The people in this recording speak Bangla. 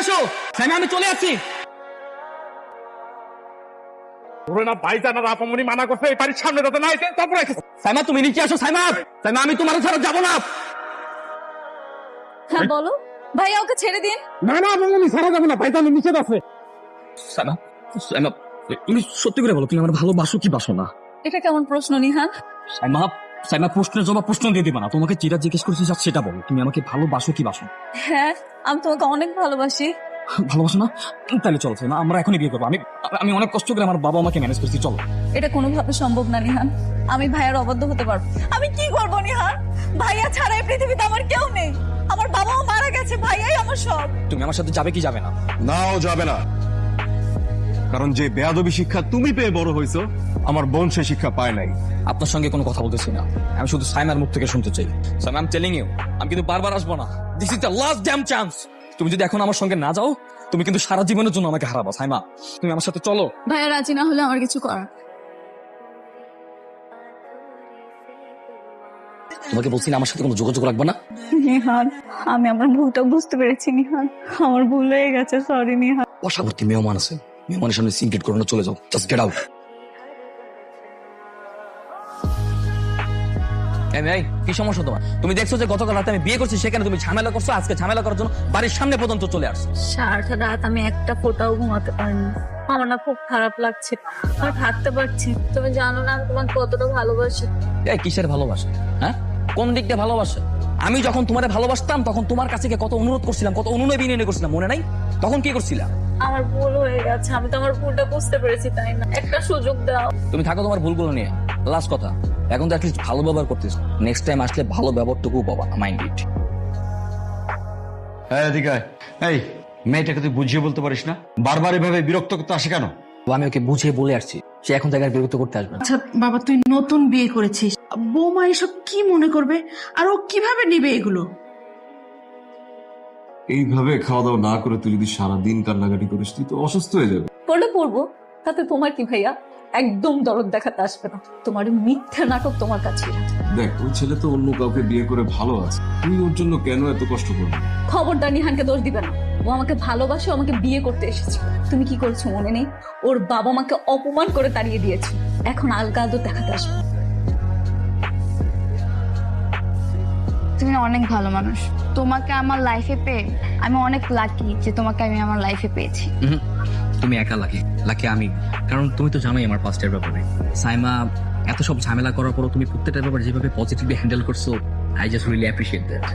আসো। সাইমা আমি চলে আসছি। ওরে না ভাইজান আর আপামনি মানা করছে এই বাড়ির সামনে যাতে না আসে, তারপরে সাইমা তুমি নিচে আসো। সাইমা সাইমা আমি তোমার ছাড়া যাবো না। হ্যাঁ বলো ভাইয়া, ওকে ছেড়ে দিন। না না আপামনি ছাড়া যাবে না, ভাইজান নিচে আছে। সাইমা সাইমা তুমি সত্যি করে বলো, তুমি আমার ভালোবাসো কি বাসো না? এটা কেমন প্রশ্ন নিহান? সাইমা সাইমা প্রশ্নের জবাব প্রশ্ন দিয়ে দিবা না। তোমাকে যেটা জিজ্ঞেস করছি সেটা বলো, তুমি আমাকে ভালোবাসো কি বাসো না? হ্যাঁ, আমি তোমাকে অনেক ভালোবাসি। ভালোবাসো না? তাহলে চলো সাইমা, আমরা এখনই বিয়ে করবো। আমি অনেক কষ্ট করে আমার বাবা আমাকে ম্যানেজ করছি, চলো। এটা কোনোভাবে সম্ভব না নিহান, আমি ভাইয়ার অবাধ্য হতে পারবো। আমি কি করবো নিহান? ভাইয়া ছাড়া এই পৃথিবীতে আমার কেউ নেই। আমার বাবাও মারা গেছে, ভাইয়াই আমার সব। তুমি আমার সাথে যাবে কি যাবে না? নাও যাবে না, কারণ যে বেয়াদবি শিক্ষা তুমি পেয়ে বড় হইছো, আমার বোন সে শিক্ষা পায় নাই। আপনার সঙ্গে কোনো কথা বলতেছি না, আমি শুধু সাইমার মুখ থেকে শুনতে চাই। Saima I am telling you, আমি কিন্তু বারবার আসবো না। This is the last damn chance. তুমি যদি এখন আমার সঙ্গে না যাও, তুমি কিন্তু সারা জীবনের জন্য আমাকে হারাবা। সাইমা তুমি আমার সাথে চলো। ভাইয়া রাজি না হলে আমার কিছু করার। তোমাকে বলছি না আমার সাথে কোনো যোগাযোগ রাখবে না। নিহান, আমি আমার ভুলটা বুঝতে পেরেছি নিহান, আমার ভুল হয়ে গেছে, সরি নিহান। বসাবর্তী মেহমান আছে, মেহমানের সামনে সিনক্রেট করে না চলে যাও, জাস্ট গেট আউট। কি সমস্যা তোমার? তুমি দেখছো যে গতকাল রাতে আমি বিয়ে করছি, সেখানে তুমি ঝামেলা করছো, আজকে ঝামেলা করার জন্য বাড়ির সামনে পর্যন্ত চলে আসছো। সারাটা রাত আমি একটা ফোঁটাও ঘুমাতে পারিনি। আমার না খুব খারাপ লাগছে, আমি থাকতে পারছি। তুমি জানো না আমি তোমাকে কতটা ভালোবাসি। এই কিসের ভালোবাসা? হ্যাঁ, কোন দিকটা ভালোবাসা? আমি যখন তোমারে ভালোবাসতাম তখন তোমার কাছে গিয়ে কত অনুরোধ করছিলাম, কত অনুনয় বিনয় করছিলাম, মনে নাই? তখন কি করছিলাম? আমার ভুল হয়ে গেছে, আমি তো আমার ভুলটা বুঝতে পেরেছি, তাই না? একটা সুযোগ দাও। তুমি থাকো তোমার ভুলগুলো নিয়ে। লাস্ট কথা, এখন তো অ্যাটলিস্ট ভালো ব্যবহার করতেছ, নেক্সট টাইম আসলে ভালো ব্যবহারটুকু পাবা, মাইন্ড ইট। হ্যাঁ এদিকে আয়। এই মেয়েটাকে তুই বুঝিয়ে বলতে পারিস না? বারবার এভাবে বিরক্ত করতে আসে কেন? আমি ওকে বুঝিয়ে বলে আসছি, সে এখন জায়গায় বিরক্ত করতে আসবে না। আচ্ছা বাবা, তুই নতুন বিয়ে করেছিস, বৌমা এসব কি মনে করবে আর ও কিভাবে নিবে এগুলো? এইভাবে খাওয়া দাওয়া না করে তুই যদি সারাদিন কান্নাকাটি করিস, তুই তো অসুস্থ হয়ে যাবে। পড়লে পড়বো, তাতে তোমার কি ভাইয়া? একদম দরদ দেখাতে আসবে না। তোমার মিথ্যা নাটক তোমার কাছে। দেখ, ওই ছেলে তো অন্য কাউকে বিয়ে করে ভালো আছে, তুই ওর জন্য কেন এত কষ্ট করবি? খবরদার নিহানকে দোষ দিবে না। ও আমাকে ভালোবাসে, আমাকে বিয়ে করতে এসেছে। তুমি কি করেছো মনে নেই? ওর বাবা মাকে অপমান করে তাড়িয়ে দিয়েছে, এখন আলগা আলতো দেখাতে আসবে। তুমি অনেক ভালো মানুষ, তোমাকে আমার লাইফে পেয়ে আমি অনেক লাকি যে তোমাকে আমি আমার লাইফে পেয়েছি। তুমি একা লাকি, লাকি আমি, কারণ তুমি তো জানোই আমার পাস্টের ব্যাপারে। সাইমা এত সব ঝামেলা করার পরও তুমি প্রত্যেকটা ব্যাপার যেভাবে পজিটিভলি হ্যান্ডেল করছো, I just really appreciate that.